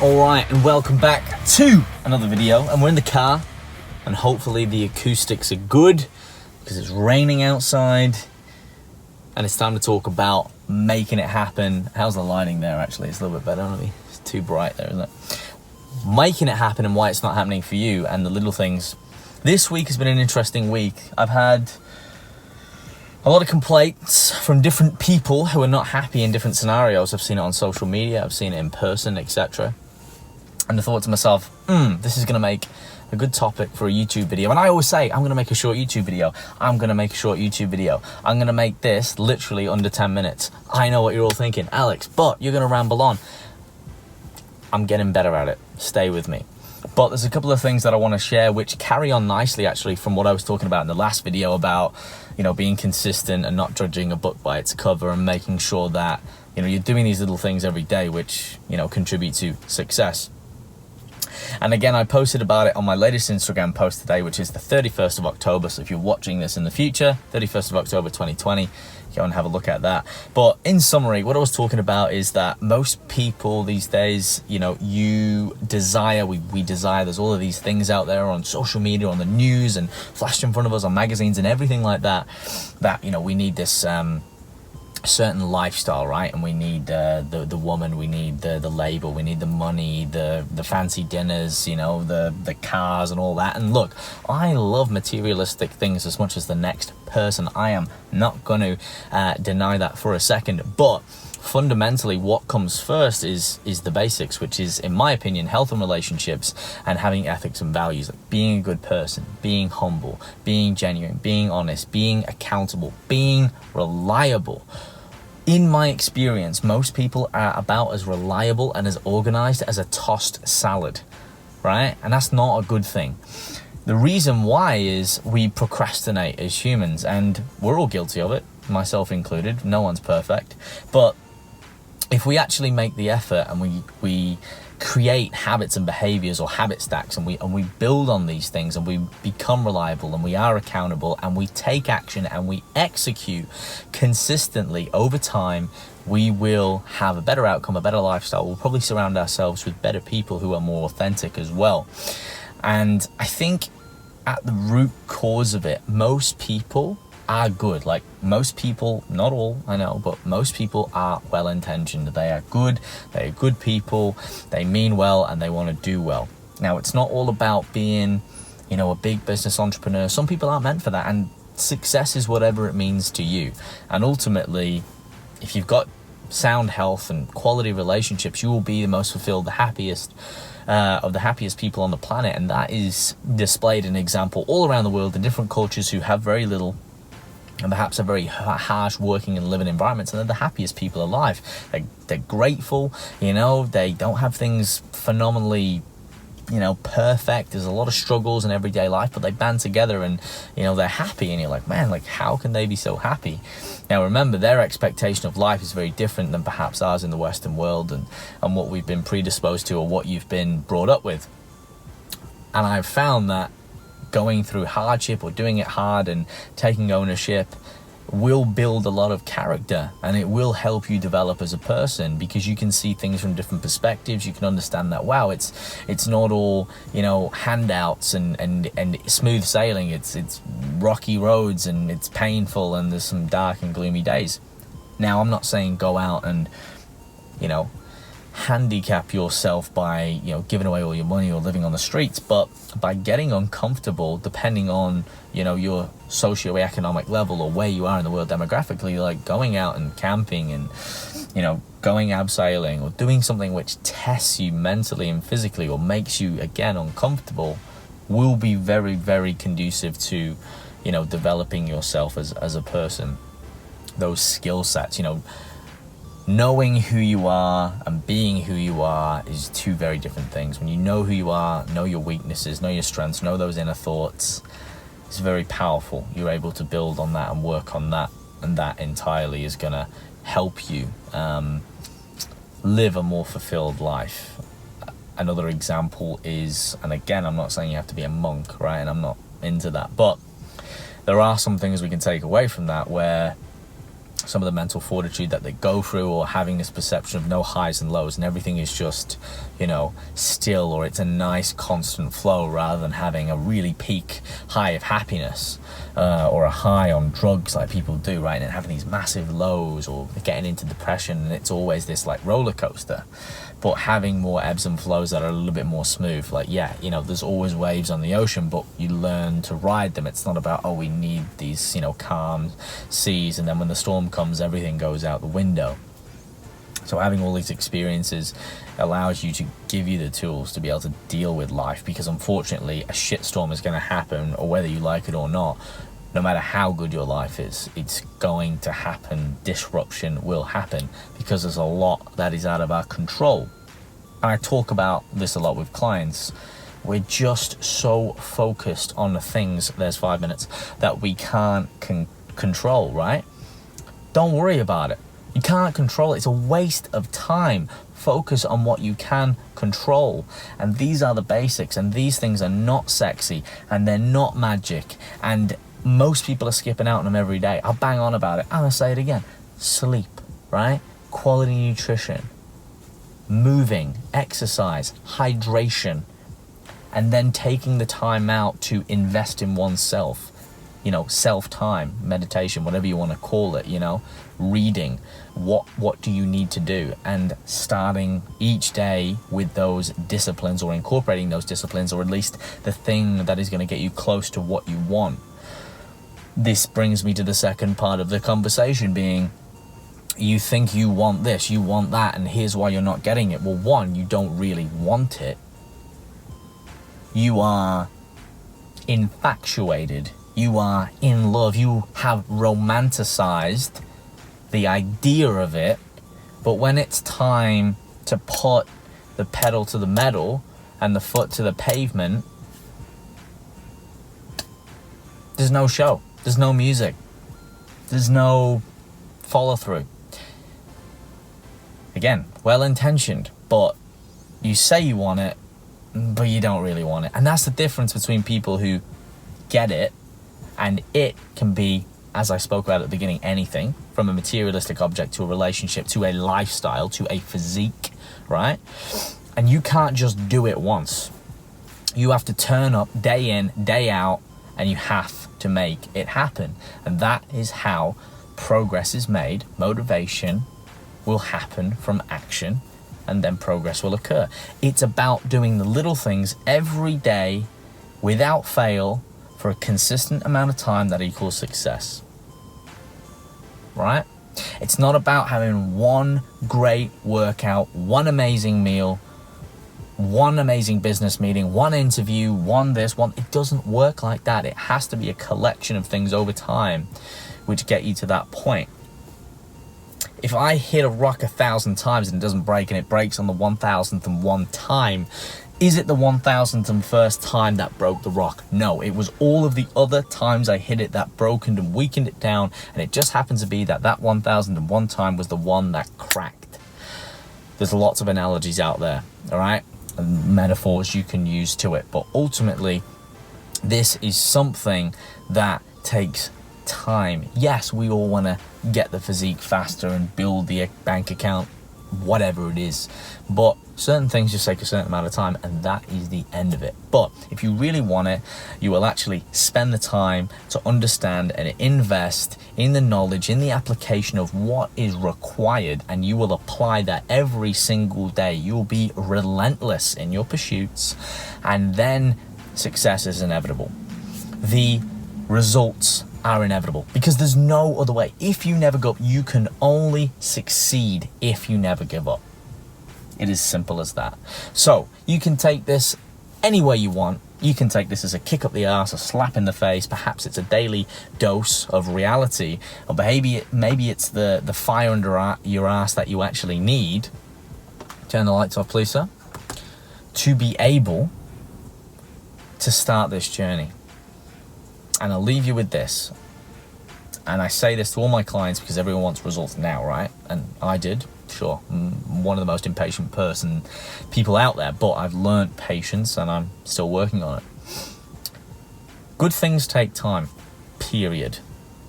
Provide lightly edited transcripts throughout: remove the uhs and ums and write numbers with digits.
Alright, and welcome back to another video, and we're in the car, and hopefully the acoustics are good, because it's raining outside, and it's time to talk about making it happen. How's the lighting there, actually? It's a little bit better, maybe. It's too bright there, isn't it? Making it happen and why it's not happening for you, and the little things. This week has been an interesting week. I've had a lot of complaints from different people who are not happy in different scenarios. I've seen it on social media, I've seen it in person, etc. And I thought to myself, this is going to make a good topic for a YouTube video. And I always say, I'm going to make a short YouTube video. I'm going to make a short YouTube video. I'm going to make this literally under 10 minutes. I know what you're all thinking, Alex, but you're going to ramble on. I'm getting better at it. Stay with me. But there's a couple of things that I want to share which carry on nicely, actually, from what I was talking about in the last video about, being consistent and not judging a book by its cover, and making sure that, you're doing these little things every day which, contribute to success. And again, I posted about it on my latest Instagram post today, which is the 31st of October. So if you're watching this in the future, 31st of October 2020, go and have a look at that. But in summary, what I was talking about is that most people these days, you desire, we desire, there's all of these things out there on social media, on the news, and flashed in front of us on magazines and everything like that, we need this certain lifestyle, right? And we need the woman, we need the label, we need the money, the fancy dinners, the cars and all that. And look, I love materialistic things as much as the next person. I am not going to deny that for a second, but fundamentally what comes first is the basics, which is, in my opinion, health and relationships, and having ethics and values, like being a good person, being humble, being genuine, being honest, being accountable, being reliable. In my experience, most people are about as reliable and as organized as a tossed salad, right? And that's not a good thing. The reason why is we procrastinate as humans, and we're all guilty of it, myself included. No one's perfect. But if we actually make the effort and we create habits and behaviors, or habit stacks, and we build on these things, and we become reliable, and we are accountable, and we take action, and we execute consistently over time, we will have a better outcome, a better lifestyle. We'll probably surround ourselves with better people who are more authentic as well. And I think at the root cause of it, most people are good. Like, most people, not all, I know, but most people are well-intentioned. They are good, they are good people, they mean well, and they want to do well. Now, it's not all about being, a big business entrepreneur. Some people aren't meant for that, and success is whatever it means to you. And ultimately, if you've got sound health and quality relationships, you will be the most fulfilled, the happiest of the happiest people on the planet. And that is displayed in example all around the world in different cultures who have very little, and perhaps a very harsh working and living environments, and they're the happiest people alive. They're grateful, they don't have things phenomenally, perfect. There's a lot of struggles in everyday life, but they band together and, they're happy. And you're like, man, how can they be so happy? Now, remember, their expectation of life is very different than perhaps ours in the Western world, and what we've been predisposed to, or what you've been brought up with. And I've found that going through hardship, or doing it hard and taking ownership, will build a lot of character, and it will help you develop as a person, because you can see things from different perspectives. You can understand that, wow, it's not all, handouts and smooth sailing. It's rocky roads, and it's painful, and there's some dark and gloomy days. Now, I'm not saying go out and, handicap yourself by giving away all your money or living on the streets, but by getting uncomfortable depending on your socioeconomic level, or where you are in the world demographically, like going out and camping, and going abseiling, or doing something which tests you mentally and physically, or makes you again uncomfortable, will be very, very conducive to developing yourself as a person. Those skill sets, knowing who you are and being who you are is two very different things. When you know who you are, know your weaknesses, know your strengths, know those inner thoughts, it's very powerful. You're able to build on that and work on that, and that entirely is going to help you live a more fulfilled life. Another example is, and again, I'm not saying you have to be a monk, right? And I'm not into that, but there are some things we can take away from that, where some of the mental fortitude that they go through, or having this perception of no highs and lows and everything is just, you know, still, or it's a nice constant flow rather than having a really peak high of happiness, or a high on drugs like people do, right? And having these massive lows, or getting into depression, and it's always this like roller coaster. But having more ebbs and flows that are a little bit more smooth, like, yeah, you know, there's always waves on the ocean, but you learn to ride them. It's not about, oh, we need these, you know, calm seas, and then when the storm comes, everything goes out the window. So having all these experiences allows you to give you the tools to be able to deal with life, because unfortunately a shitstorm is going to happen, or whether you like it or not. No matter how good your life is, it's going to happen. Disruption will happen because there's a lot that is out of our control. And I talk about this a lot with clients. We're just so focused on the things, there's 5 minutes, that we can't control, right? Don't worry about it. You can't control it. It's a waste of time. Focus on what you can control. And these are the basics. And these things are not sexy. And they're not magic. And most people are skipping out on them every day. I'll bang on about it. I'm going to say it again. Sleep, right? Quality nutrition, moving, exercise, hydration, and then taking the time out to invest in oneself. You know, self-time, meditation, whatever you want to call it, you know, reading. What do you need to do? And starting each day with those disciplines, or incorporating those disciplines, or at least the thing that is going to get you close to what you want. This brings me to the second part of the conversation, being you think you want this, you want that, and here's why you're not getting it. Well, one, you don't really want it. You are infatuated. You are in love. You have romanticized the idea of it. But when it's time to put the pedal to the metal and the foot to the pavement, there's no show. There's no music. There's no follow through. Again, well-intentioned, but you say you want it, but you don't really want it. And that's the difference between people who get it, and it can be, as I spoke about at the beginning, anything from a materialistic object to a relationship to a lifestyle to a physique, right? And you can't just do it once. You have to turn up day in, day out, and you have to make it happen. And that is how progress is made. Motivation will happen from action, and then progress will occur. It's about doing the little things every day without fail for a consistent amount of time that equals success, right? It's not about having one great workout, one amazing meal, one amazing business meeting, one interview, one this, one. It doesn't work like that. It has to be a collection of things over time which get you to that point. If I hit a rock 1,000 times and it doesn't break, and it breaks on the 1,001th time, is it the 1,001st time that broke the rock? No, it was all of the other times I hit it that broke and weakened it down, and it just happens to be that 1,001 time was the one that cracked. There's lots of analogies out there, all right, and metaphors you can use to it, but ultimately, this is something that takes time. Yes, we all want to get the physique faster and build the bank account, whatever it is, but certain things just take a certain amount of time, and that is the end of it. But if you really want it, you will actually spend the time to understand and invest in the knowledge, in the application of what is required, and you will apply that every single day. You will be relentless in your pursuits, and then success is inevitable. The results are inevitable, because there's no other way. If you never give up, you can only succeed if you never give up. It is simple as that. So you can take this any way you want. You can take this as a kick up the arse, a slap in the face. Perhaps it's a daily dose of reality, or maybe it's the fire under your ass that you actually need. Turn the lights off, please, sir. To be able to start this journey. And I'll leave you with this. And I say this to all my clients because everyone wants results now, right? And I did, sure. I'm one of the most impatient people out there, but I've learned patience and I'm still working on it. Good things take time, period.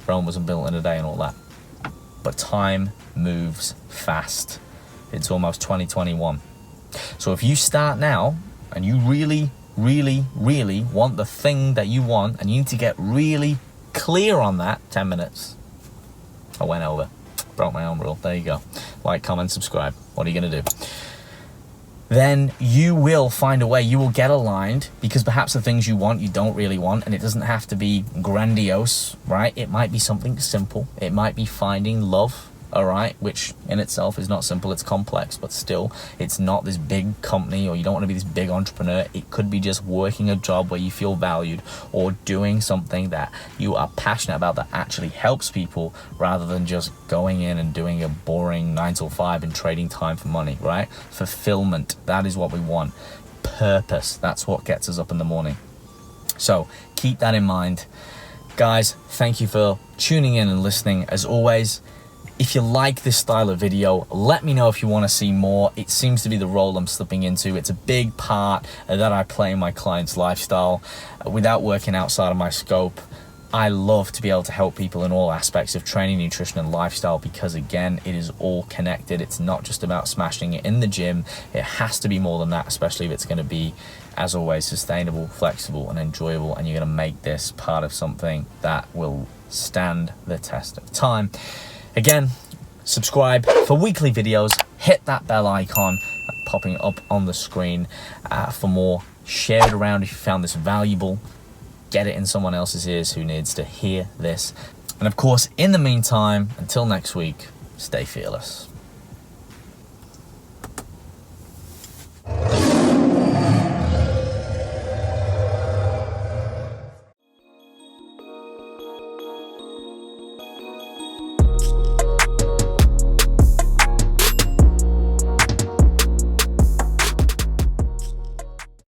Rome wasn't built in a day and all that. but time moves fast. It's almost 2021. So if you start now and you really want the thing that you want, and you need to get really clear on that, 10 minutes. I went over, broke my own rule. There you go. Like, comment, subscribe. What are you gonna do? Then you will find a way. You will get aligned, because perhaps the things you want, you don't really want, and it doesn't have to be grandiose, right? It might be something simple. It might be finding love, all right, which in itself is not simple, it's complex, but still, it's not this big company, or you don't want to be this big entrepreneur. It could be just working a job where you feel valued, or doing something that you are passionate about that actually helps people, rather than just going in and doing a boring 9 to 5 and trading time for money, right? Fulfillment, that is what we want. Purpose, that's what gets us up in the morning. So keep that in mind. Guys, thank you for tuning in and listening. As always, if you like this style of video, let me know if you want to see more. It seems to be the role I'm slipping into. It's a big part that I play in my client's lifestyle. Without working outside of my scope, I love to be able to help people in all aspects of training, nutrition, and lifestyle, because again, it is all connected. It's not just about smashing it in the gym. It has to be more than that, especially if it's going to be, as always, sustainable, flexible, and enjoyable, and you're going to make this part of something that will stand the test of time. Again, subscribe for weekly videos, hit that bell icon popping up on the screen for more. Share it around if you found this valuable. Get it in someone else's ears who needs to hear this. And of course, in the meantime, until next week, stay fearless.